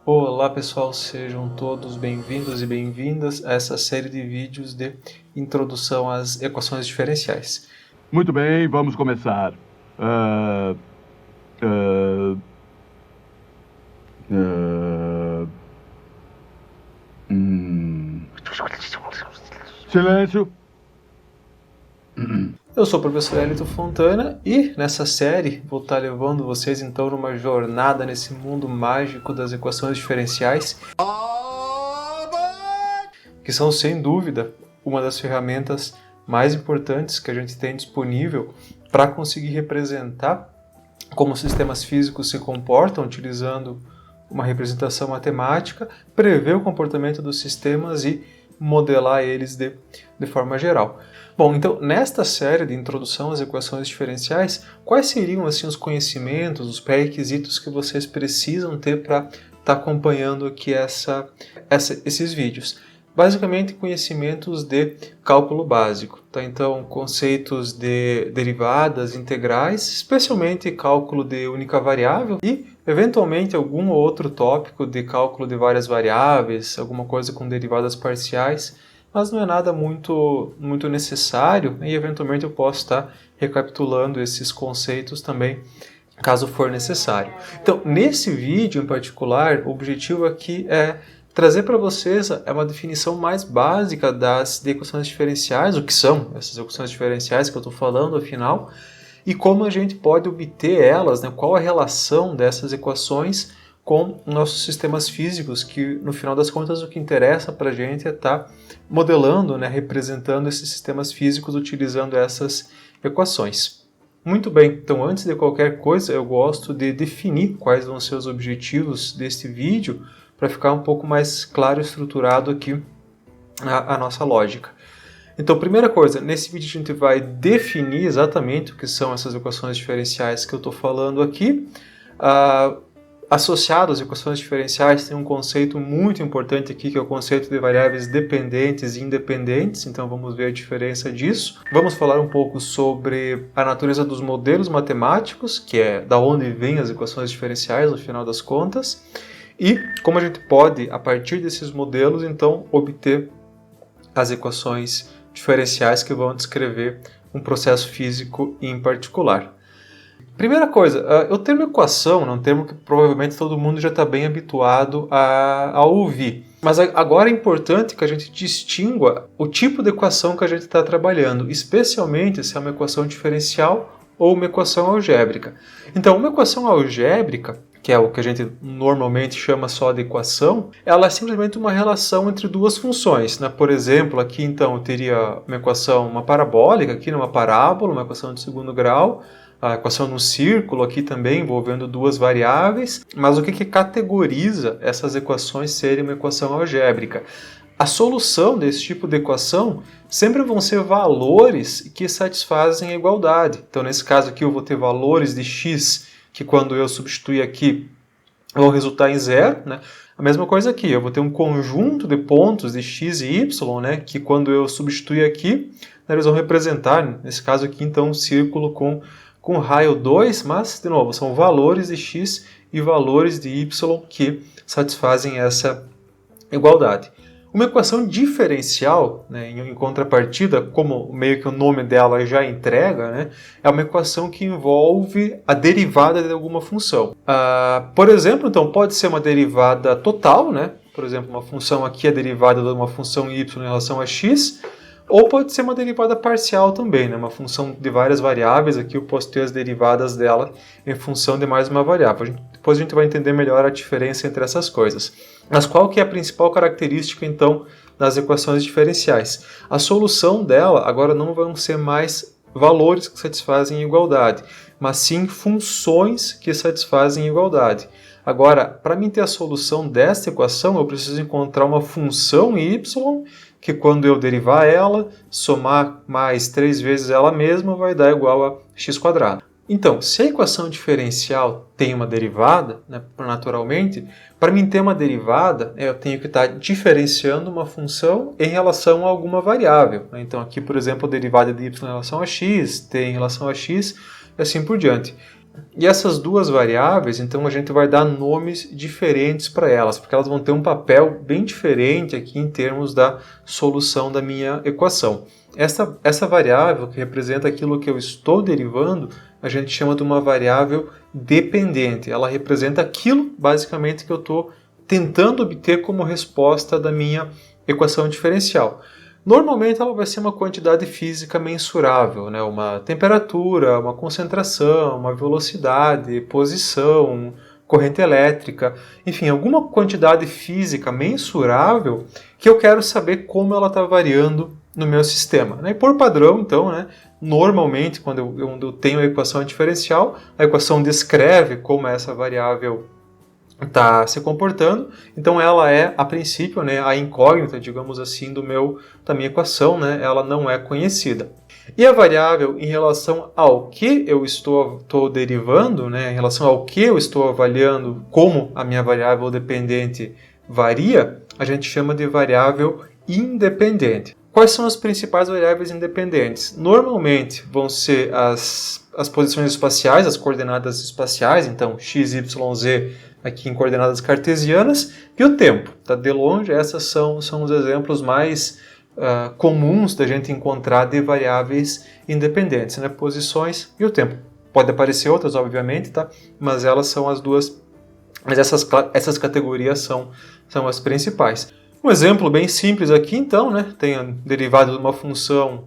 Olá pessoal, sejam todos bem-vindos e bem-vindas a essa série de vídeos de introdução às equações diferenciais. Muito bem, vamos começar. Ah, ah, ah, hum. Silêncio. Eu sou o professor Elito Fontana e nessa série vou estar levando vocês então numa jornada nesse mundo mágico das equações diferenciais, que são sem dúvida uma das ferramentas mais importantes que a gente tem disponível para conseguir representar como sistemas físicos se comportam utilizando uma representação matemática, prever o comportamento dos sistemas e modelar eles de forma geral. Bom, então nesta série de introdução às equações diferenciais, quais seriam assim os conhecimentos, os pré-requisitos que vocês precisam ter para estar acompanhando aqui esses vídeos? Basicamente conhecimentos de cálculo básico, tá? Então conceitos de derivadas integrais, especialmente cálculo de única variável e eventualmente algum outro tópico de cálculo de várias variáveis, alguma coisa com derivadas parciais, mas não é nada muito necessário e eventualmente eu posso estar recapitulando esses conceitos também, caso for necessário. Então, nesse vídeo em particular, o objetivo aqui é trazer para vocês uma definição mais básica de equações diferenciais, o que são essas equações diferenciais que eu estou falando, afinal, e como a gente pode obter elas, né, qual a relação dessas equações com nossos sistemas físicos, que no final das contas o que interessa para a gente é estar modelando, né, representando esses sistemas físicos utilizando essas equações. Muito bem, então antes de qualquer coisa eu gosto de definir quais vão ser os objetivos deste vídeo para ficar um pouco mais claro e estruturado aqui a nossa lógica. Então, primeira coisa, nesse vídeo a gente vai definir exatamente o que são essas equações diferenciais que eu estou falando aqui. Associado às equações diferenciais tem um conceito muito importante aqui, que é o conceito de variáveis dependentes e independentes, então vamos ver a diferença disso. Vamos falar um pouco sobre a natureza dos modelos matemáticos, que é da onde vêm as equações diferenciais no final das contas, e como a gente pode, a partir desses modelos, então, obter as equações diferenciais que vão descrever um processo físico em particular. Primeira coisa, o termo equação é um termo que provavelmente todo mundo já está bem habituado a ouvir. Mas agora é importante que a gente distingua o tipo de equação que a gente está trabalhando, especialmente se é uma equação diferencial ou uma equação algébrica. Então, uma equação algébrica, que é o que a gente normalmente chama só de equação, ela é simplesmente uma relação entre duas funções, né? Por exemplo, aqui então eu teria uma equação, uma parabólica, aqui numa parábola, uma equação de segundo grau, a equação no círculo aqui também envolvendo duas variáveis, mas o que categoriza essas equações serem uma equação algébrica? A solução desse tipo de equação sempre vão ser valores que satisfazem a igualdade. Então, nesse caso aqui eu vou ter valores de x que quando eu substituir aqui vão resultar em zero, né? A mesma coisa aqui, eu vou ter um conjunto de pontos de x e y, né, que quando eu substituir aqui, né, eles vão representar, nesse caso aqui, então, um círculo com raio 2, mas, de novo, são valores de x e valores de y que satisfazem essa igualdade. Uma equação diferencial, né, em contrapartida, como meio que o nome dela já entrega, né, é uma equação que envolve a derivada de alguma função. Por exemplo, então, pode ser uma derivada total, né? Por exemplo, uma função aqui é derivada de uma função y em relação a x, ou pode ser uma derivada parcial também, né? Uma função de várias variáveis, aqui eu posso ter as derivadas dela em função de mais uma variável. Depois a gente vai entender melhor a diferença entre essas coisas. Mas qual que é a principal característica, então, das equações diferenciais? A solução dela agora não vão ser mais valores que satisfazem a igualdade, mas sim funções que satisfazem a igualdade. Agora, para mim ter a solução desta equação, eu preciso encontrar uma função y que quando eu derivar ela, somar mais 3 vezes ela mesma, vai dar igual a x². Então, se a equação diferencial tem uma derivada, né, naturalmente, para mim ter uma derivada, eu tenho que estar diferenciando uma função em relação a alguma variável. Né? Então, aqui, por exemplo, a derivada de y em relação a x, t em relação a x, e assim por diante. E essas duas variáveis, então a gente vai dar nomes diferentes para elas, porque elas vão ter um papel bem diferente aqui em termos da solução da minha equação. Essa variável, que representa aquilo que eu estou derivando, a gente chama de uma variável dependente. Ela representa aquilo, basicamente, que eu estou tentando obter como resposta da minha equação diferencial. Normalmente ela vai ser uma quantidade física mensurável, né? Uma temperatura, uma concentração, uma velocidade, posição, corrente elétrica, enfim, alguma quantidade física mensurável que eu quero saber como ela está variando no meu sistema. Né? E por padrão, então, né? Normalmente, quando eu tenho a equação diferencial, a equação descreve como essa variável está se comportando, então ela é, a princípio, né, a incógnita, digamos assim, da minha equação, né, ela não é conhecida. E a variável em relação ao que eu estou derivando, né, em relação ao que eu estou avaliando, como a minha variável dependente varia, a gente chama de variável independente. Quais são as principais variáveis independentes? Normalmente vão ser as posições espaciais, as coordenadas espaciais, então x, y, z aqui em coordenadas cartesianas, e o tempo. Tá? De longe, essas são os exemplos mais comuns da gente encontrar de variáveis independentes, né? Posições e o tempo. Pode aparecer outras, obviamente, tá? Mas elas são as duas, mas essas categorias são as principais. Um exemplo bem simples aqui, então, né? Tem a derivada de uma função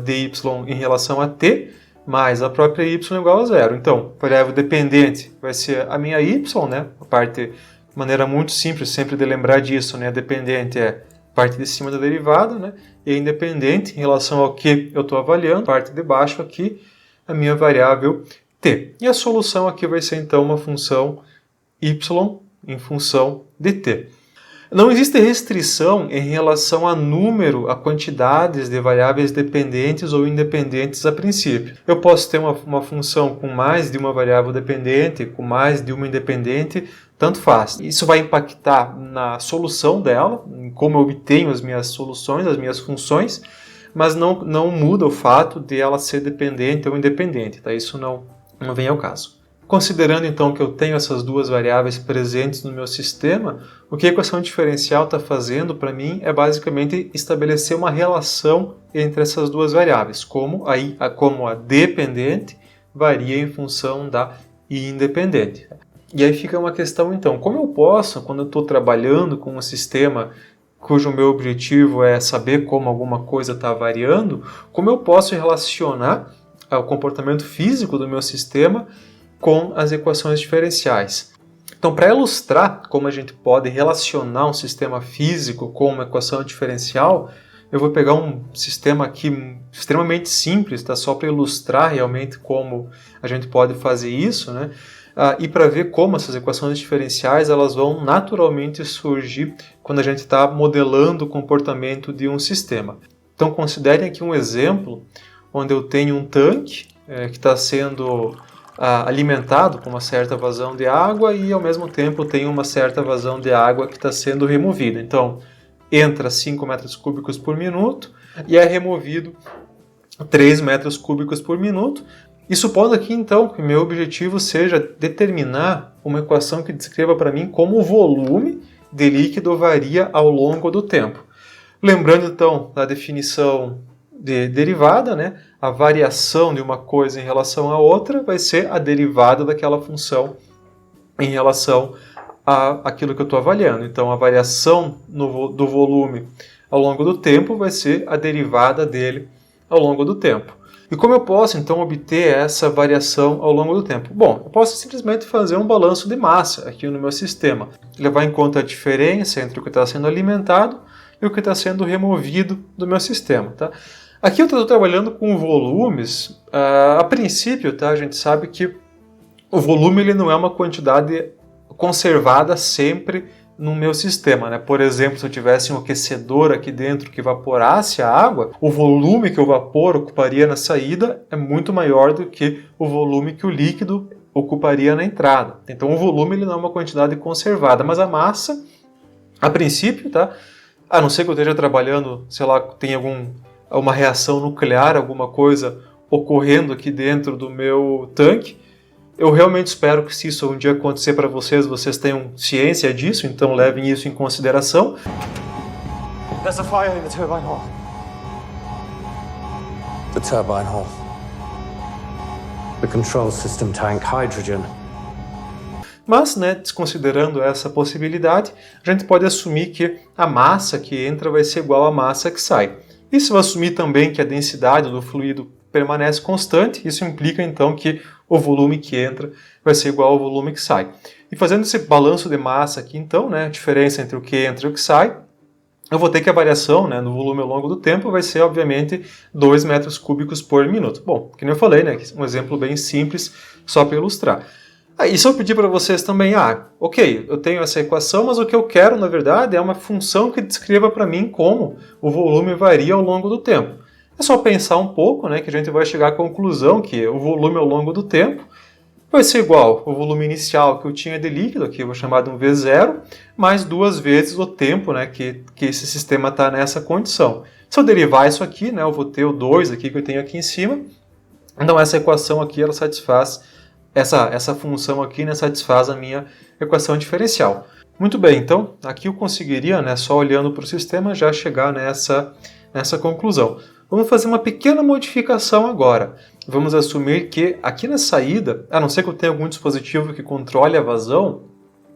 dy em relação a t, mais a própria y igual a zero. Então, variável dependente vai ser a minha y, né? A parte, de maneira muito simples, sempre de lembrar disso, né? A dependente é a parte de cima da derivada, né? E a independente, em relação ao que eu estou avaliando, a parte de baixo aqui, a minha variável t. E a solução aqui vai ser, então, uma função y em função de t. Não existe restrição em relação a número, a quantidades de variáveis dependentes ou independentes a princípio. Eu posso ter uma função com mais de uma variável dependente, com mais de uma independente, tanto faz. Isso vai impactar na solução dela, em como eu obtenho as minhas soluções, as minhas funções, mas não muda o fato de ela ser dependente ou independente. Tá? Isso não vem ao caso. Considerando então que eu tenho essas duas variáveis presentes no meu sistema, o que a equação diferencial está fazendo para mim é basicamente estabelecer uma relação entre essas duas variáveis, como a dependente varia em função da independente. E aí fica uma questão então, como eu posso, quando eu estou trabalhando com um sistema cujo meu objetivo é saber como alguma coisa está variando, como eu posso relacionar o comportamento físico do meu sistema com as equações diferenciais. Então, para ilustrar como a gente pode relacionar um sistema físico com uma equação diferencial, eu vou pegar um sistema aqui extremamente simples, tá? Só para ilustrar realmente como a gente pode fazer isso, né? E para ver como essas equações diferenciais elas vão naturalmente surgir quando a gente está modelando o comportamento de um sistema. Então, considerem aqui um exemplo onde eu tenho um tanque que está sendo alimentado com uma certa vazão de água e ao mesmo tempo tem uma certa vazão de água que está sendo removida. Então, entra 5 metros cúbicos por minuto e é removido 3 metros cúbicos por minuto. E supondo aqui, então, que meu objetivo seja determinar uma equação que descreva para mim como o volume de líquido varia ao longo do tempo. Lembrando, então, da definição de derivada, né? A variação de uma coisa em relação à outra vai ser a derivada daquela função em relação àquilo que eu estou avaliando. Então, a variação do volume ao longo do tempo vai ser a derivada dele ao longo do tempo. E como eu posso, então, obter essa variação ao longo do tempo? Bom, eu posso simplesmente fazer um balanço de massa aqui no meu sistema. Levar em conta a diferença entre o que está sendo alimentado e o que está sendo removido do meu sistema. Tá? Aqui eu estou trabalhando com volumes. A princípio, tá, a gente sabe que o volume ele não é uma quantidade conservada sempre no meu sistema, né? Por exemplo, se eu tivesse um aquecedor aqui dentro que evaporasse a água, o volume que o vapor ocuparia na saída é muito maior do que o volume que o líquido ocuparia na entrada. Então o volume ele não é uma quantidade conservada, mas a massa, a princípio, tá? A não ser que eu esteja trabalhando, sei lá, tem uma reação nuclear, alguma coisa ocorrendo aqui dentro do meu tanque, Eu realmente espero que se isso um dia acontecer para vocês, vocês tenham ciência disso, então levem isso em consideração. There's a fire in the turbine hall. The turbine hall. The control system tank hydrogen. Mas, né, desconsiderando essa possibilidade, a gente pode assumir que a massa que entra vai ser igual à massa que sai. E se eu assumir também que a densidade do fluido permanece constante, isso implica então que o volume que entra vai ser igual ao volume que sai. E fazendo esse balanço de massa aqui então, né, a diferença entre o que entra e o que sai, eu vou ter que a variação, né, no volume ao longo do tempo vai ser, obviamente, 2 metros cúbicos por minuto. Bom, que nem eu falei, né, um exemplo bem simples, só para ilustrar. E se eu pedir para vocês também, ok, eu tenho essa equação, mas o que eu quero, na verdade, é uma função que descreva para mim como o volume varia ao longo do tempo. É só pensar um pouco, né, que a gente vai chegar à conclusão que o volume ao longo do tempo vai ser igual ao volume inicial que eu tinha de líquido, aqui eu vou chamar de um V0, mais 2 vezes o tempo, né, que esse sistema está nessa condição. Se eu derivar isso aqui, né, eu vou ter o 2 aqui que eu tenho aqui em cima, então essa equação aqui ela satisfaz, essa função aqui, né, satisfaz a minha equação diferencial. Muito bem, então aqui eu conseguiria, né, só olhando para o sistema, já chegar nessa conclusão. Vamos fazer uma pequena modificação agora. Vamos assumir que aqui na saída, a não ser que eu tenha algum dispositivo que controle a vazão,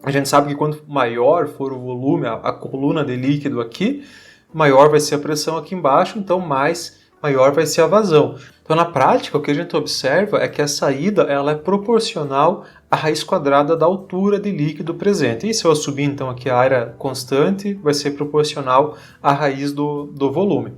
a gente sabe que quanto maior for o volume, a coluna de líquido aqui, maior vai ser a pressão aqui embaixo, então maior vai ser a vazão. Então na prática o que a gente observa é que a saída ela é proporcional à raiz quadrada da altura de líquido presente. E se eu subir então aqui a área constante, vai ser proporcional à raiz do volume.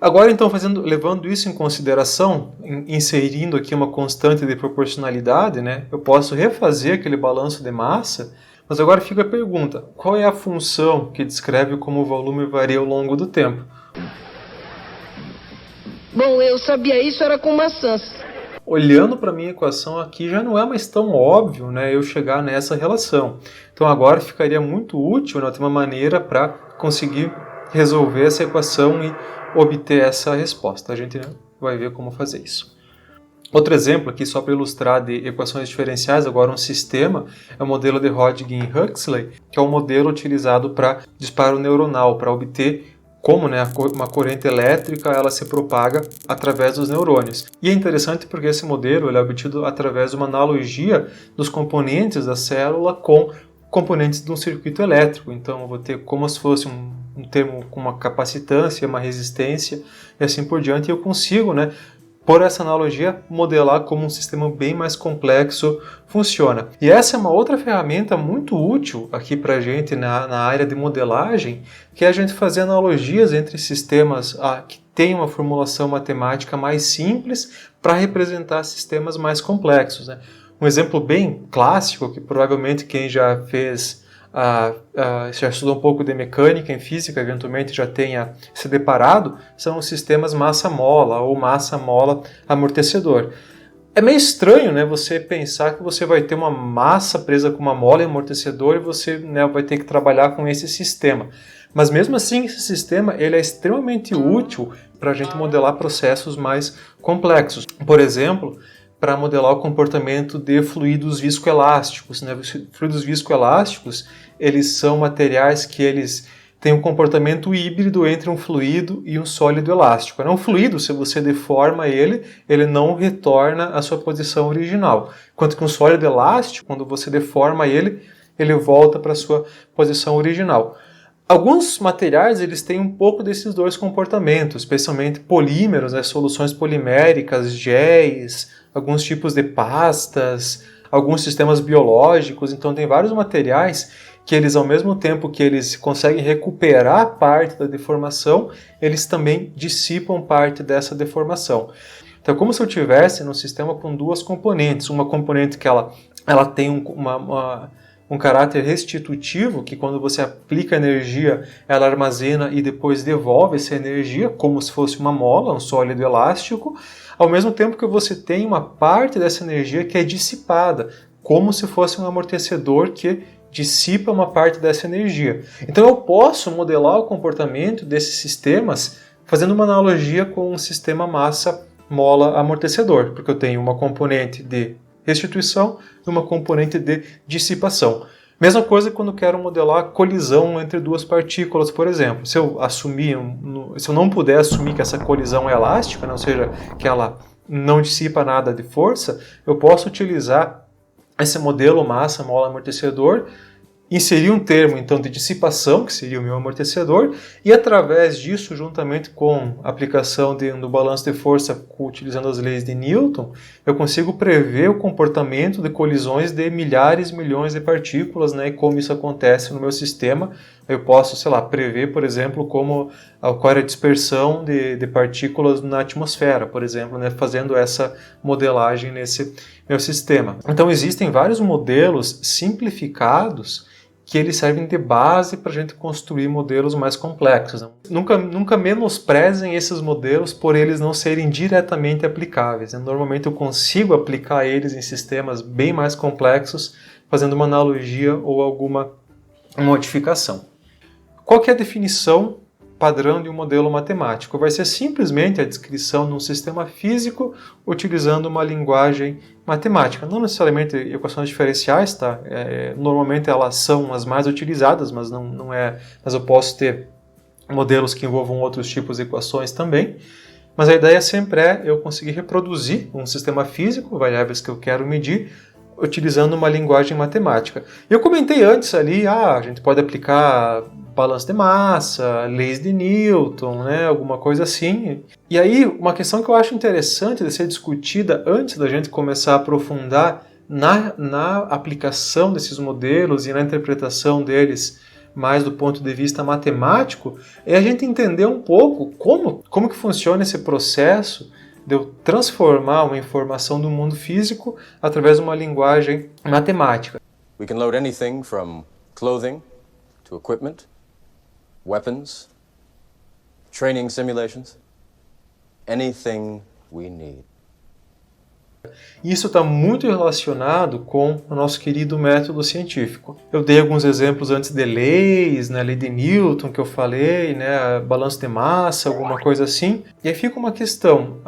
Agora, então, levando isso em consideração, inserindo aqui uma constante de proporcionalidade, né, eu posso refazer aquele balanço de massa, mas agora fica a pergunta, qual é a função que descreve como o volume varia ao longo do tempo? Bom, eu sabia isso, era com maçãs. Olhando para a minha equação aqui, já não é mais tão óbvio, né, eu chegar nessa relação. Então agora ficaria muito útil, né, ter uma maneira para conseguir resolver essa equação e obter essa resposta. A gente vai ver como fazer isso. Outro exemplo aqui, só para ilustrar de equações diferenciais, agora um sistema, é o modelo de Röntgen-Huxley, que é um modelo utilizado para disparo neuronal, para obter como, né, uma corrente elétrica ela se propaga através dos neurônios. E é interessante porque esse modelo ele é obtido através de uma analogia dos componentes da célula com componentes de um circuito elétrico. Então eu vou ter como se fosse um termo com uma capacitância, uma resistência e assim por diante. E eu consigo, né, por essa analogia, modelar como um sistema bem mais complexo funciona. E essa é uma outra ferramenta muito útil aqui para a gente na área de modelagem, que é a gente fazer analogias entre sistemas que têm uma formulação matemática mais simples para representar sistemas mais complexos, né? Um exemplo bem clássico, que provavelmente quem já fez, já estudou um pouco de mecânica em física, eventualmente já tenha se deparado, são os sistemas massa-mola ou massa-mola-amortecedor. É meio estranho, né, você pensar que você vai ter uma massa presa com uma mola e amortecedor e você, né, vai ter que trabalhar com esse sistema. Mas mesmo assim, esse sistema ele é extremamente útil para a gente modelar processos mais complexos. Por exemplo, para modelar o comportamento de fluidos viscoelásticos, né? Os fluidos viscoelásticos, eles são materiais que eles têm um comportamento híbrido entre um fluido e um sólido elástico. Um fluido, se você deforma ele não retorna à sua posição original. Enquanto que um sólido elástico, quando você deforma ele volta para a sua posição original. Alguns materiais eles têm um pouco desses dois comportamentos, especialmente polímeros, né? Soluções poliméricas, géis, alguns tipos de pastas, alguns sistemas biológicos. Então tem vários materiais que eles, ao mesmo tempo que eles conseguem recuperar parte da deformação, eles também dissipam parte dessa deformação. Então é como se eu tivesse num sistema com duas componentes. Uma componente que ela tem um caráter restitutivo, que quando você aplica energia, ela armazena e depois devolve essa energia, como se fosse uma mola, um sólido elástico, ao mesmo tempo que você tem uma parte dessa energia que é dissipada, como se fosse um amortecedor que dissipa uma parte dessa energia. Então eu posso modelar o comportamento desses sistemas fazendo uma analogia com um sistema massa-mola-amortecedor, porque eu tenho uma componente de restituição e uma componente de dissipação. Mesma coisa quando quero modelar colisão entre duas partículas, por exemplo. Se eu não puder assumir que essa colisão é elástica, ou seja, que ela não dissipa nada de força, eu posso utilizar esse modelo massa, mola, amortecedor, inserir um termo então de dissipação, que seria o meu amortecedor, e através disso, juntamente com a aplicação do balanço de força utilizando as leis de Newton, eu consigo prever o comportamento de colisões de milhares, milhões de partículas, né, e como isso acontece no meu sistema. Eu posso, sei lá, prever, por exemplo, qual é a dispersão de partículas na atmosfera, por exemplo, né, fazendo essa modelagem nesse meu sistema. Então existem vários modelos simplificados que eles servem de base para a gente construir modelos mais complexos. Nunca menosprezem esses modelos por eles não serem diretamente aplicáveis. Normalmente eu consigo aplicar eles em sistemas bem mais complexos, fazendo uma analogia ou alguma modificação. Qual que é a definição padrão de um modelo matemático? Vai ser simplesmente a descrição de um sistema físico utilizando uma linguagem matemática. Não necessariamente equações diferenciais, tá? Normalmente elas são as mais utilizadas, mas não é. Mas eu posso ter modelos que envolvam outros tipos de equações também. Mas a ideia sempre é eu conseguir reproduzir um sistema físico, variáveis que eu quero medir, utilizando uma linguagem matemática. Eu comentei antes ali, a gente pode aplicar balanço de massa, leis de Newton, né, alguma coisa assim. E aí, uma questão que eu acho interessante de ser discutida antes da gente começar a aprofundar na aplicação desses modelos e na interpretação deles mais do ponto de vista matemático, é a gente entender um pouco como que funciona esse processo de eu transformar uma informação do mundo físico através de uma linguagem matemática. We can load anything from clothing to equipment, weapons, training simulations, anything we need. Isso está muito relacionado com o nosso querido método científico. Eu dei alguns exemplos antes de leis, né, lei de Newton que eu falei, né, balanço de massa, alguma coisa assim. E aí fica uma questão,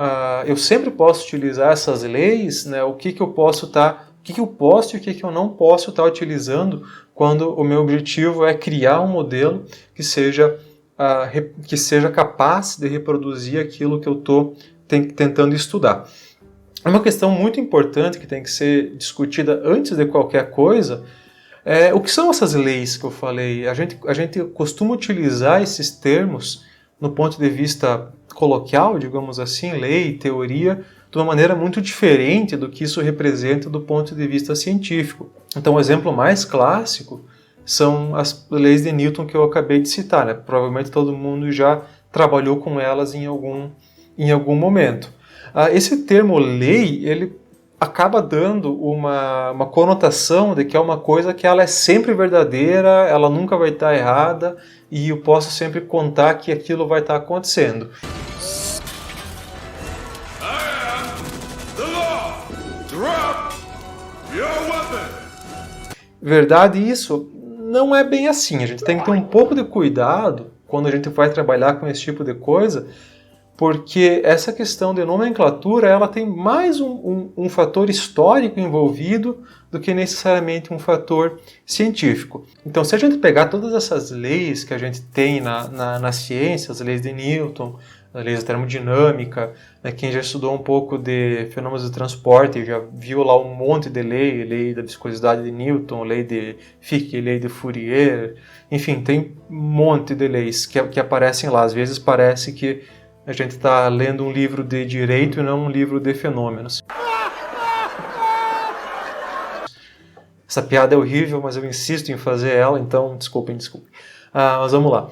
eu sempre posso utilizar essas leis, né, o que eu posso e o que eu não posso estar utilizando quando o meu objetivo é criar um modelo que seja capaz de reproduzir aquilo que eu estou tentando estudar. Uma questão muito importante que tem que ser discutida antes de qualquer coisa é o que são essas leis que eu falei. A gente costuma utilizar esses termos no ponto de vista coloquial, digamos assim, lei, teoria, de uma maneira muito diferente do que isso representa do ponto de vista científico. Então, o exemplo mais clássico são as leis de Newton que eu acabei de citar, né? Provavelmente todo mundo já trabalhou com elas em algum momento. Esse termo lei, ele acaba dando uma conotação de que é uma coisa que ela é sempre verdadeira, ela nunca vai estar errada e eu posso sempre contar que aquilo vai estar acontecendo. Verdade, isso não é bem assim. A gente tem que ter um pouco de cuidado quando a gente vai trabalhar com esse tipo de coisa, porque essa questão de nomenclatura ela tem mais um fator histórico envolvido do que necessariamente um fator científico. Então, se a gente pegar todas essas leis que a gente tem na ciência, as leis de Newton, as leis da termodinâmica, né, quem já estudou um pouco de fenômenos de transporte já viu lá um monte de lei da viscosidade de Newton, lei de Fick, lei de Fourier, enfim, tem um monte de leis que aparecem lá. Às vezes parece que a gente está lendo um livro de direito e não um livro de fenômenos. Essa piada é horrível, mas eu insisto em fazer ela, então desculpem. Mas vamos lá.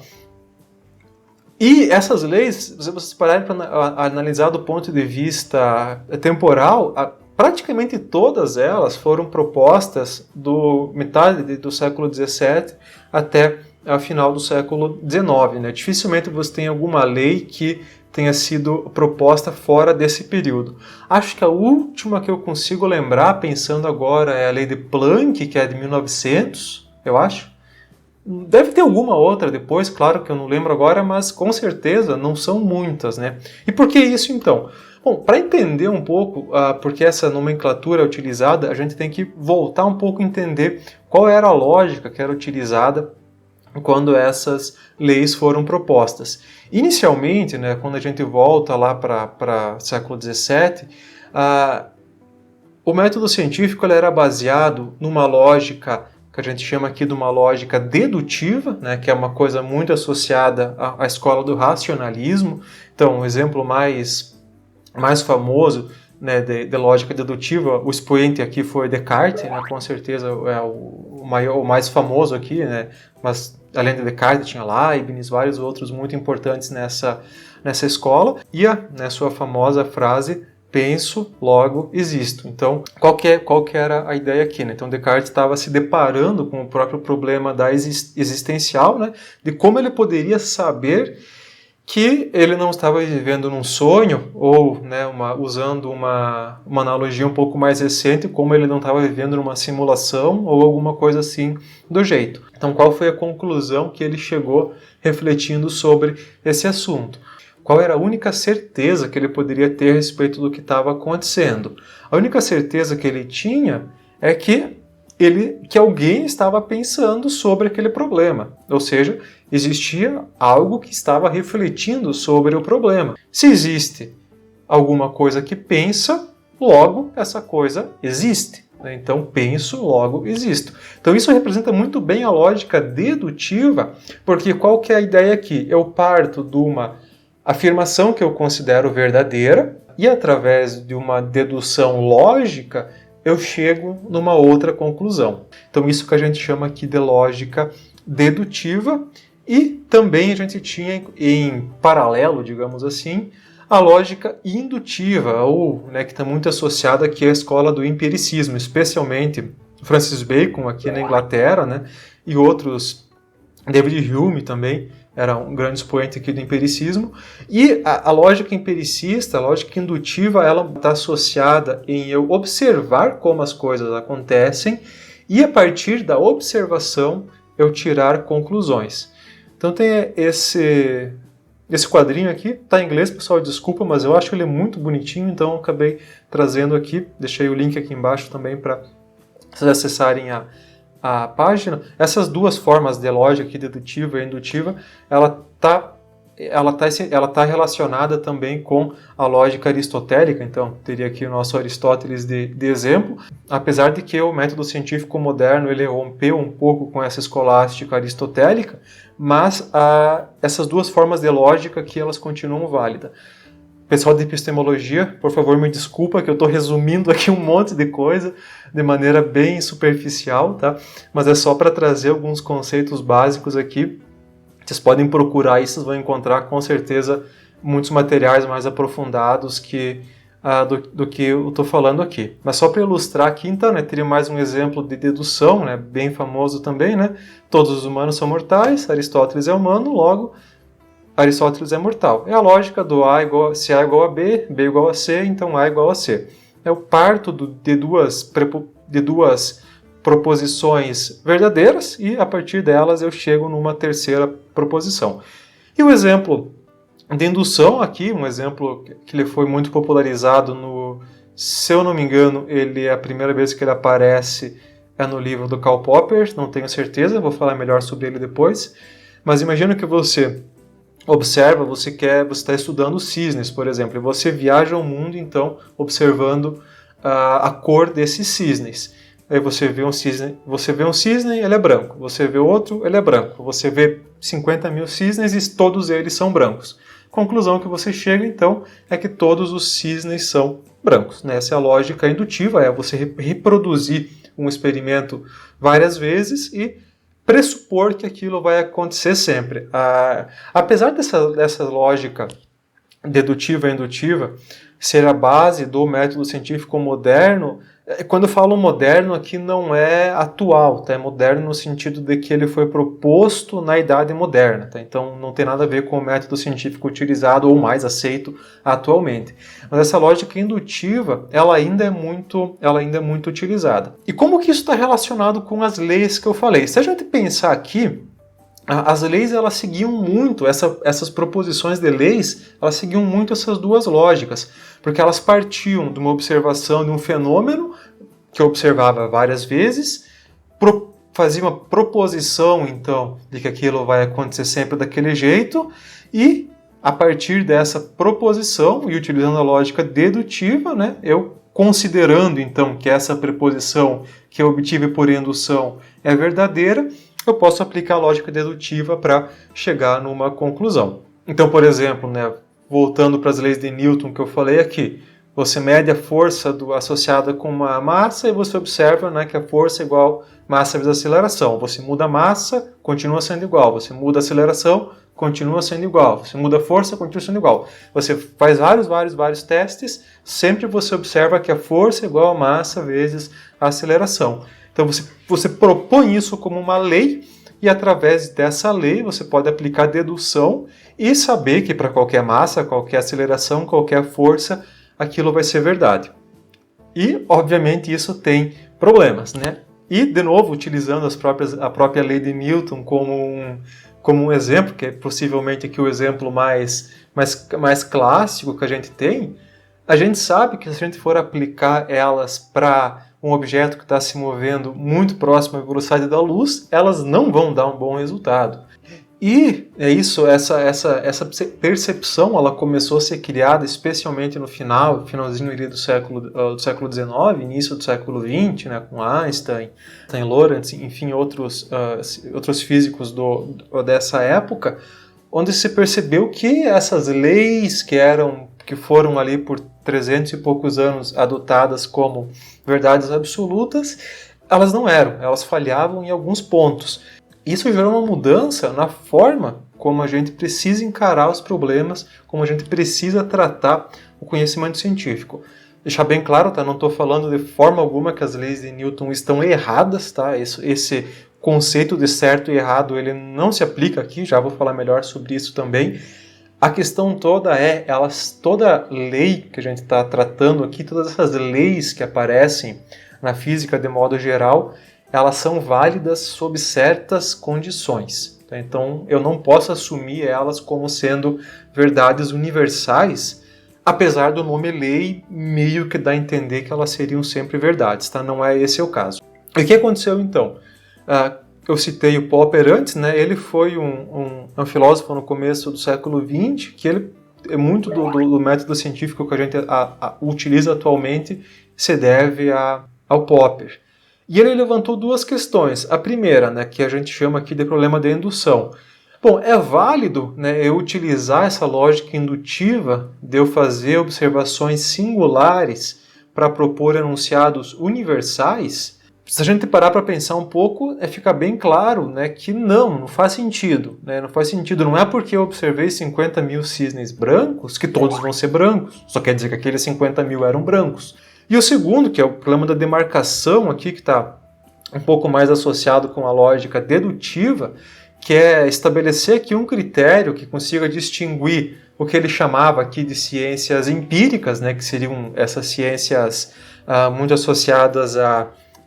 E essas leis, se vocês pararem para analisar do ponto de vista temporal, praticamente todas elas foram propostas do metade do século XVII até a final do século XIX. Né? Dificilmente você tem alguma lei que tenha sido proposta fora desse período. Acho que a última que eu consigo lembrar, pensando agora, é a lei de Planck, que é de 1900, eu acho. Deve ter alguma outra depois, claro que eu não lembro agora, mas com certeza não são muitas, né? E por que isso então? Bom, para entender um pouco por que essa nomenclatura é utilizada, a gente tem que voltar um pouco e entender qual era a lógica que era utilizada quando essas leis foram propostas. Inicialmente, né, quando a gente volta lá para o século XVII, o método científico ele era baseado numa lógica que a gente chama aqui de uma lógica dedutiva, né, que é uma coisa muito associada à escola do racionalismo. Então, um exemplo mais famoso, né, de lógica dedutiva, o expoente aqui foi Descartes, né, com certeza é o mais famoso aqui, né, mas além de Descartes tinha Leibniz, vários outros muito importantes nessa escola, e a sua famosa frase penso, logo existo. Então, qual que era a ideia aqui, né? Então, Descartes estava se deparando com o próprio problema da existencial, né? De como ele poderia saber que ele não estava vivendo num sonho, ou, né, usando uma analogia um pouco mais recente, como ele não estava vivendo numa simulação ou alguma coisa assim do jeito. Então, qual foi a conclusão que ele chegou refletindo sobre esse assunto? Qual era a única certeza que ele poderia ter a respeito do que estava acontecendo? A única certeza que ele tinha é que alguém estava pensando sobre aquele problema. Ou seja, existia algo que estava refletindo sobre o problema. Se existe alguma coisa que pensa, logo essa coisa existe. Então, penso, logo existo. Então, isso representa muito bem a lógica dedutiva, porque qual que é a ideia aqui? Eu parto de uma afirmação que eu considero verdadeira e, através de uma dedução lógica, eu chego numa outra conclusão. Então, isso que a gente chama aqui de lógica dedutiva, e também a gente tinha em paralelo, digamos assim, a lógica indutiva, ou, né, que está muito associada aqui à escola do empiricismo, especialmente Francis Bacon aqui na Inglaterra, né, e outros, David Hume também, era um grande expoente aqui do empiricismo. E a lógica empiricista, a lógica indutiva, ela está associada em eu observar como as coisas acontecem e, a partir da observação, eu tirar conclusões. Então tem esse quadrinho aqui, está em inglês, pessoal, desculpa, mas eu acho ele muito bonitinho, então eu acabei trazendo aqui, deixei o link aqui embaixo também para vocês acessarem a página. Essas duas formas de lógica aqui, dedutiva e indutiva, ela tá relacionada também com a lógica aristotélica. Então, teria aqui o nosso Aristóteles de exemplo, apesar de que o método científico moderno ele rompeu um pouco com essa escolástica aristotélica, mas essas duas formas de lógica aqui, elas continuam válidas. Pessoal de epistemologia, por favor, me desculpa que eu estou resumindo aqui um monte de coisa de maneira bem superficial, tá? Mas é só para trazer alguns conceitos básicos aqui. Vocês podem procurar isso, vocês vão encontrar com certeza muitos materiais mais aprofundados do que eu estou falando aqui. Mas só para ilustrar aqui, então, né, teria mais um exemplo de dedução, né, bem famoso também, né? Todos os humanos são mortais, Aristóteles é humano, logo Aristóteles é mortal. É a lógica do se A igual a B, B igual a C, então A igual a C. Eu parto de duas proposições verdadeiras e, a partir delas, eu chego numa terceira proposição. E o exemplo de indução aqui, um exemplo que ele foi muito popularizado se eu não me engano, a primeira vez que ele aparece é no livro do Karl Popper, não tenho certeza, vou falar melhor sobre ele depois. Mas imagina que você observa, você está estudando cisnes, por exemplo, e você viaja ao mundo, então, observando a cor desses cisnes. Aí você vê um cisne, ele é branco. Você vê outro, ele é branco. Você vê 50 mil cisnes e todos eles são brancos. Conclusão que você chega, então, é que todos os cisnes são brancos. Essa é a lógica indutiva, é você reproduzir um experimento várias vezes e pressupor que aquilo vai acontecer sempre. Apesar dessa lógica dedutiva e indutiva ser a base do método científico moderno, quando eu falo moderno aqui não é atual, tá? É moderno no sentido de que ele foi proposto na Idade Moderna, tá? Então não tem nada a ver com o método científico utilizado ou mais aceito atualmente. Mas essa lógica indutiva, ela ainda é muito utilizada. E como que isso está relacionado com as leis que eu falei? Se a gente pensar aqui, as leis elas seguiam muito, essas proposições de leis, elas seguiam muito essas duas lógicas, porque elas partiam de uma observação de um fenômeno que eu observava várias vezes, fazia uma proposição, então, de que aquilo vai acontecer sempre daquele jeito, e a partir dessa proposição, e utilizando a lógica dedutiva, né, eu considerando, então, que essa preposição que eu obtive por indução é verdadeira, eu posso aplicar a lógica dedutiva para chegar numa conclusão. Então, por exemplo, né, voltando para as leis de Newton que eu falei aqui, você mede a força associada com uma massa e você observa, né, que a força é igual massa vezes aceleração. Você muda a massa, continua sendo igual. Você muda a aceleração, continua sendo igual. Você muda a força, continua sendo igual. Você faz vários testes, sempre você observa que a força é igual a massa vezes a aceleração. Então você propõe isso como uma lei e através dessa lei você pode aplicar dedução e saber que para qualquer massa, qualquer aceleração, qualquer força, aquilo vai ser verdade. E, obviamente, isso tem problemas, né? E, de novo, utilizando a própria lei de Newton como um exemplo, que é possivelmente aqui o exemplo mais clássico que a gente sabe que se a gente for aplicar elas para um objeto que está se movendo muito próximo à velocidade da luz, elas não vão dar um bom resultado. E é isso, essa percepção ela começou a ser criada especialmente no finalzinho ali do século XIX, início do século XX, né, com Einstein, Lorentz, enfim, outros físicos dessa época, onde se percebeu que essas leis que foram ali por 300 e poucos anos adotadas como verdades absolutas, elas não eram, elas falhavam em alguns pontos. Isso gerou uma mudança na forma como a gente precisa encarar os problemas, como a gente precisa tratar o conhecimento científico. Deixar bem claro, tá? Não estou falando de forma alguma que as leis de Newton estão erradas, tá? Esse conceito de certo e errado ele não se aplica aqui, já vou falar melhor sobre isso também. A questão toda toda lei que a gente está tratando aqui, todas essas leis que aparecem na física de modo geral, elas são válidas sob certas condições. Tá? Então, eu não posso assumir elas como sendo verdades universais, apesar do nome lei meio que dá a entender que elas seriam sempre verdades. Tá? Não é esse o caso. E o que aconteceu então? Eu citei o Popper antes, né? Ele foi um filósofo no começo do século XX, que ele é muito do método científico que a gente utiliza atualmente se deve ao Popper. E ele levantou duas questões. A primeira, né, que a gente chama aqui de problema de indução. Bom, é válido, né, eu utilizar essa lógica indutiva de eu fazer observações singulares para propor enunciados universais? Se a gente parar para pensar um pouco, fica bem claro, né, que não faz sentido. Né, não faz sentido. Não é porque eu observei 50 mil cisnes brancos que todos vão ser brancos. Só quer dizer que aqueles 50 mil eram brancos. E o segundo, que é o problema da demarcação aqui, que está um pouco mais associado com a lógica dedutiva, que é estabelecer aqui um critério que consiga distinguir o que ele chamava aqui de ciências empíricas, né, que seriam essas ciências muito associadas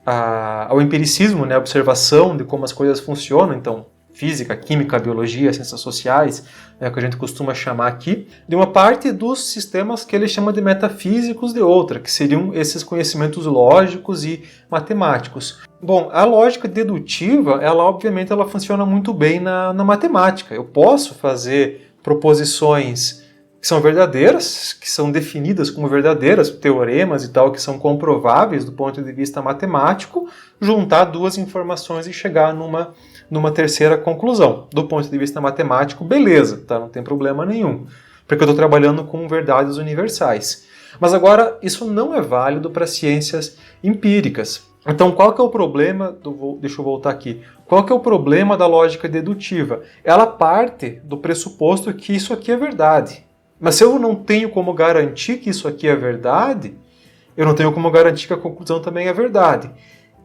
ao empiricismo, né, a observação de como as coisas funcionam, então física, química, biologia, ciências sociais, né, que a gente costuma chamar aqui, de uma parte dos sistemas que ele chama de metafísicos de outra, que seriam esses conhecimentos lógicos e matemáticos. Bom, a lógica dedutiva, obviamente ela funciona muito bem na matemática. Eu posso fazer proposições que são verdadeiras, que são definidas como verdadeiras, teoremas e tal, que são comprováveis do ponto de vista matemático, juntar duas informações e chegar numa terceira conclusão. Do ponto de vista matemático, beleza, tá? Não tem problema nenhum, porque eu estou trabalhando com verdades universais. Mas agora, isso não é válido para ciências empíricas. Então, qual que é o problema? Deixa eu voltar aqui. Qual que é o problema da lógica dedutiva? Ela parte do pressuposto que isso aqui é verdade. Mas se eu não tenho como garantir que isso aqui é verdade, eu não tenho como garantir que a conclusão também é verdade.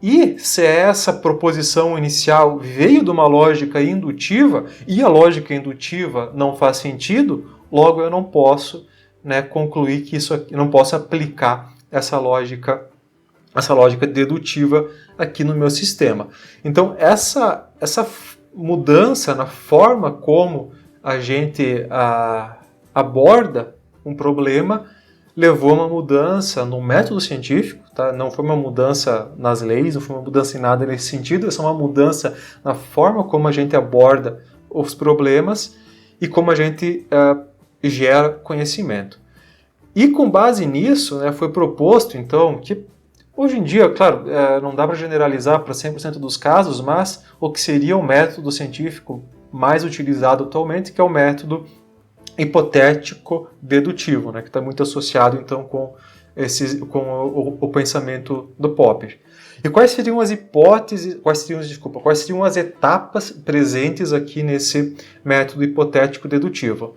E se essa proposição inicial veio de uma lógica indutiva, e a lógica indutiva não faz sentido, logo eu não posso, né, concluir que isso aqui, não posso aplicar essa lógica dedutiva aqui no meu sistema. Então essa mudança na forma como a gente aborda um problema levou a uma mudança no método científico, tá? Não foi uma mudança nas leis, não foi uma mudança em nada nesse sentido, é só uma mudança na forma como a gente aborda os problemas e como a gente gera conhecimento. E com base nisso, né, foi proposto, então, que hoje em dia, claro, não dá para generalizar para 100% dos casos, mas o que seria o método científico mais utilizado atualmente, que é o método hipotético-dedutivo, né, que está muito associado, então, com o pensamento do Popper. E quais seriam as hipóteses, quais seriam as etapas presentes aqui nesse método hipotético-dedutivo?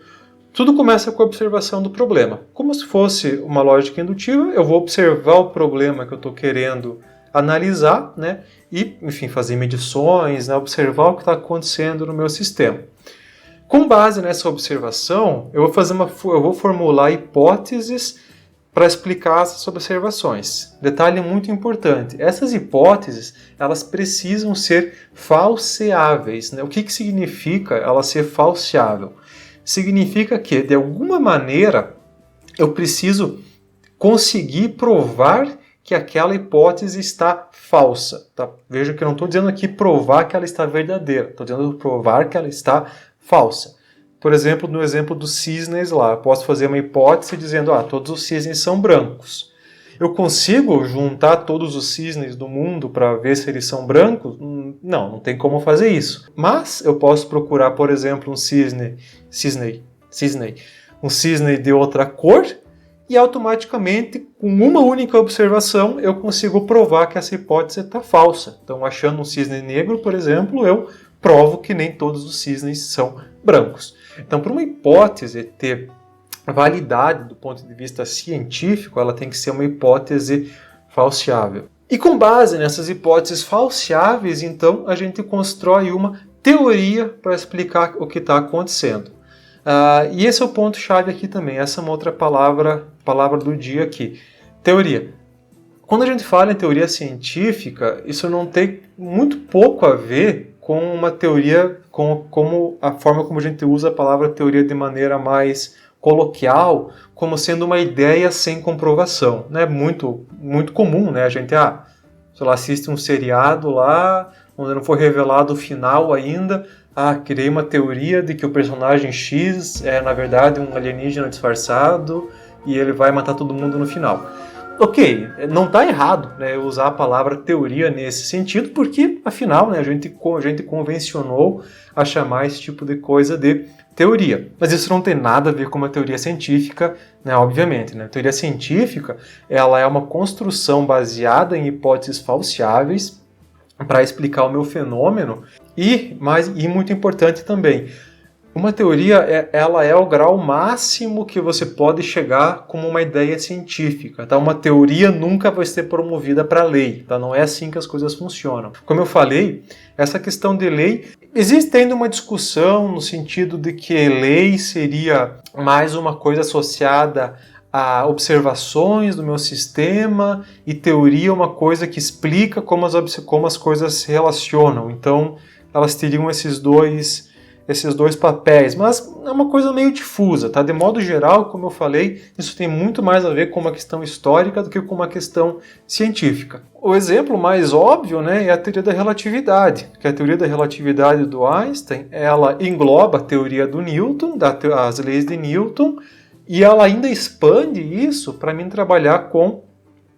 Tudo começa com a observação do problema. Como se fosse uma lógica indutiva, eu vou observar o problema que eu estou querendo analisar, né, e, enfim, fazer medições, né, observar o que está acontecendo no meu sistema. Com base nessa observação, eu vou formular hipóteses para explicar essas observações. Detalhe muito importante, essas hipóteses elas precisam ser falseáveis, né? O que significa ela ser falseável? Significa que, de alguma maneira, eu preciso conseguir provar que aquela hipótese está falsa. Tá? Veja que eu não estou dizendo aqui provar que ela está verdadeira, estou dizendo provar que ela está falsa. Por exemplo, no exemplo dos cisnes lá, eu posso fazer uma hipótese dizendo todos os cisnes são brancos. Eu consigo juntar todos os cisnes do mundo para ver se eles são brancos? Não tem como fazer isso. Mas eu posso procurar, por exemplo, um cisne de outra cor e automaticamente, com uma única observação, eu consigo provar que essa hipótese está falsa. Então, achando um cisne negro, por exemplo, eu provo que nem todos os cisnes são brancos. Então, para uma hipótese ter validade do ponto de vista científico, ela tem que ser uma hipótese falseável. E com base nessas hipóteses falseáveis, então, a gente constrói uma teoria para explicar o que está acontecendo. E esse é o ponto-chave aqui também, essa é uma outra palavra do dia aqui. Teoria. Quando a gente fala em teoria científica, isso não tem muito pouco a ver com uma teoria, como a forma como a gente usa a palavra teoria de maneira mais coloquial, como sendo uma ideia sem comprovação. É muito comum, né? A gente assiste um seriado lá, onde não foi revelado o final ainda, criei uma teoria de que o personagem X é, na verdade, um alienígena disfarçado e ele vai matar todo mundo no final. Ok, não está errado, né, usar a palavra teoria nesse sentido, porque, afinal, né, a gente convencionou a chamar esse tipo de coisa de teoria. Mas isso não tem nada a ver com uma teoria científica, né, obviamente. Né? A teoria científica ela é uma construção baseada em hipóteses falseáveis para explicar o meu fenômeno e muito importante também, uma teoria ela é o grau máximo que você pode chegar como uma ideia científica. Tá? Uma teoria nunca vai ser promovida para lei. Tá? Não é assim que as coisas funcionam. Como eu falei, essa questão de lei, existe ainda uma discussão no sentido de que lei seria mais uma coisa associada a observações do meu sistema e teoria uma coisa que explica como as coisas se relacionam. Então, elas teriam esses dois papéis, mas é uma coisa meio difusa, tá? De modo geral, como eu falei, isso tem muito mais a ver com uma questão histórica do que com uma questão científica. O exemplo mais óbvio, né, é a teoria da relatividade, que a teoria da relatividade do Einstein, ela engloba a teoria do Newton, as leis de Newton, e ela ainda expande isso para mim trabalhar com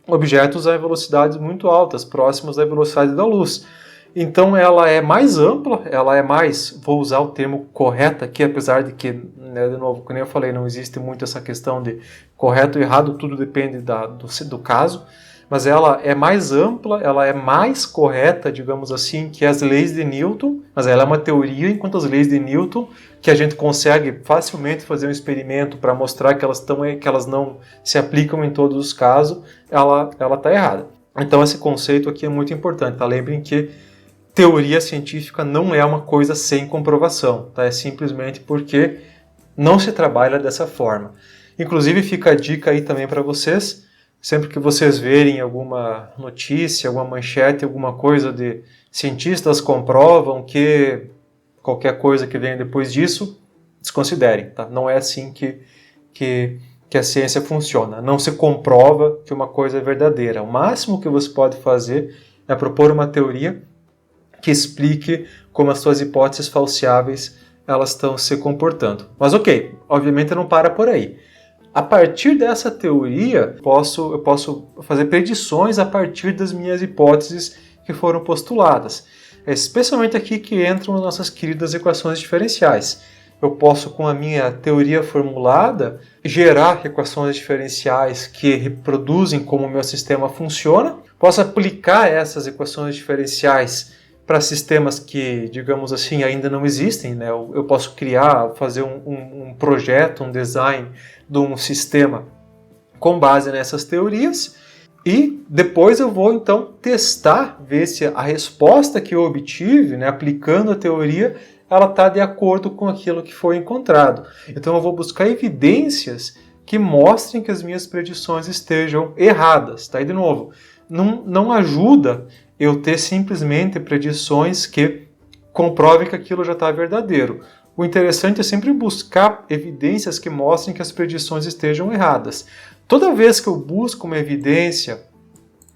objetos a velocidades muito altas, próximos da velocidade da luz. Então ela é mais ampla, ela é mais, vou usar o termo correto aqui, apesar de que, né, de novo, como eu falei, não existe muito essa questão de correto ou errado, tudo depende do caso, mas ela é mais ampla, ela é mais correta, digamos assim, que as leis de Newton, mas ela é uma teoria, enquanto as leis de Newton, que a gente consegue facilmente fazer um experimento para mostrar que elas não se aplicam em todos os casos, ela está errada. Então esse conceito aqui é muito importante, tá? Lembrem que teoria científica não é uma coisa sem comprovação, tá? É simplesmente porque não se trabalha dessa forma. Inclusive fica a dica aí também para vocês, sempre que vocês verem alguma notícia, alguma manchete, alguma coisa de cientistas comprovam que Qualquer coisa que venha depois disso, desconsiderem, tá? Não é assim que a ciência funciona. Não se comprova que uma coisa é verdadeira. O máximo que você pode fazer é propor uma teoria que explique como as suas hipóteses falseáveis elas estão se comportando. Mas ok, obviamente não para por aí. A partir dessa teoria, eu posso fazer predições a partir das minhas hipóteses que foram postuladas. É especialmente aqui que entram as nossas queridas equações diferenciais. Eu posso, com a minha teoria formulada, gerar equações diferenciais que reproduzem como o meu sistema funciona. Posso aplicar essas equações diferenciais para sistemas que, digamos assim, ainda não existem, né? Eu posso fazer um projeto, um design de um sistema com base nessas teorias e depois eu vou então testar, ver se a resposta que eu obtive, né, aplicando a teoria, ela está de acordo com aquilo que foi encontrado. Então eu vou buscar evidências que mostrem que as minhas predições estejam erradas. Tá? E de novo, não ajuda eu ter simplesmente predições que comprovem que aquilo já está verdadeiro. O interessante é sempre buscar evidências que mostrem que as predições estejam erradas. Toda vez que eu busco uma evidência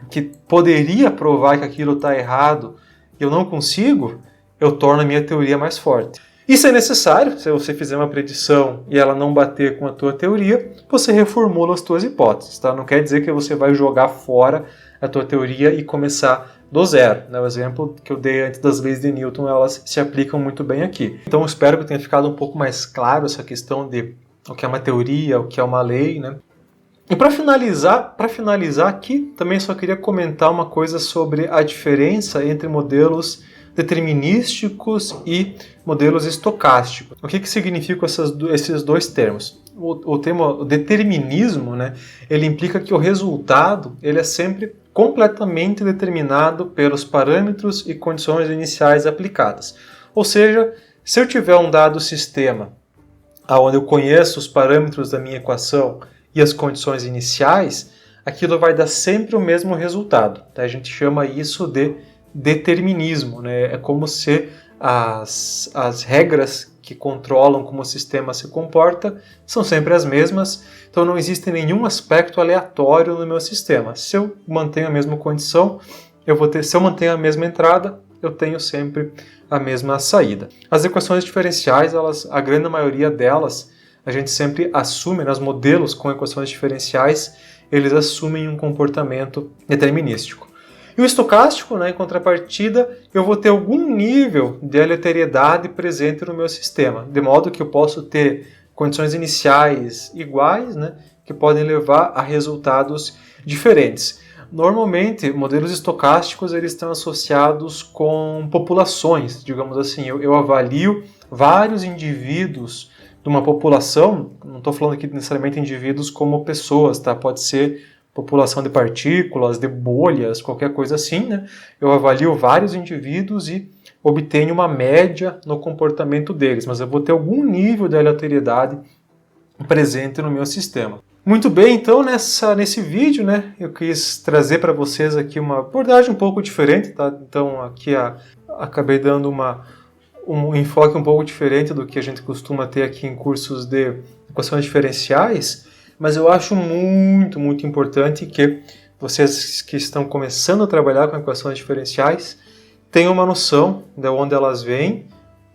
que poderia provar que aquilo está errado e eu não consigo, eu torno a minha teoria mais forte. Isso é necessário, se você fizer uma predição e ela não bater com a tua teoria, você reformula as tuas hipóteses. Tá? Não quer dizer que você vai jogar fora a tua teoria e começar do zero. O exemplo que eu dei antes das leis de Newton, elas se aplicam muito bem aqui. Então eu espero que tenha ficado um pouco mais claro essa questão de o que é uma teoria, o que é uma lei, né? E para finalizar aqui, também só queria comentar uma coisa sobre a diferença entre modelos determinísticos e modelos estocásticos. O que significam esses dois termos? O termo determinismo, né, ele implica que o resultado ele é sempre completamente determinado pelos parâmetros e condições iniciais aplicadas. Ou seja, se eu tiver um dado sistema onde eu conheço os parâmetros da minha equação e as condições iniciais, aquilo vai dar sempre o mesmo resultado. Tá? A gente chama isso de determinismo. Né? É como se as regras que controlam como o sistema se comporta são sempre as mesmas, então não existe nenhum aspecto aleatório no meu sistema. Se eu mantenho a mesma condição, se eu mantenho a mesma entrada, eu tenho sempre a mesma saída. As equações diferenciais, a grande maioria delas, a gente sempre assume, nos modelos com equações diferenciais, eles assumem um comportamento determinístico. E o estocástico, né, em contrapartida, eu vou ter algum nível de aleatoriedade presente no meu sistema, de modo que eu posso ter condições iniciais iguais, né, que podem levar a resultados diferentes. Normalmente, modelos estocásticos eles estão associados com populações, digamos assim. Eu avalio vários indivíduos de uma população, não estou falando aqui necessariamente indivíduos como pessoas, tá? Pode ser população de partículas, de bolhas, qualquer coisa assim, né? Eu avalio vários indivíduos e obtenho uma média no comportamento deles, mas eu vou ter algum nível de aleatoriedade presente no meu sistema. Muito bem, então nesse vídeo, né, eu quis trazer para vocês aqui uma abordagem um pouco diferente, tá? Então aqui acabei dando um enfoque um pouco diferente do que a gente costuma ter aqui em cursos de equações diferenciais, mas eu acho muito, muito importante que vocês que estão começando a trabalhar com equações diferenciais tenham uma noção de onde elas vêm,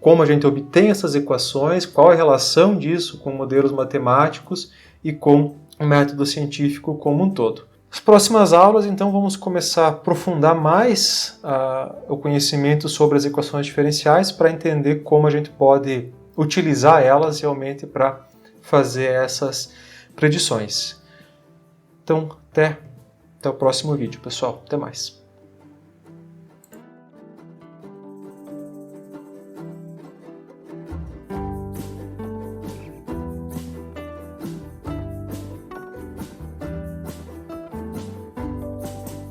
como a gente obtém essas equações, qual é a relação disso com modelos matemáticos e com o método científico como um todo. Nas próximas aulas, então, vamos começar a aprofundar mais o conhecimento sobre as equações diferenciais para entender como a gente pode utilizar elas realmente para fazer essas predições. Então, até o próximo vídeo, pessoal. Até mais.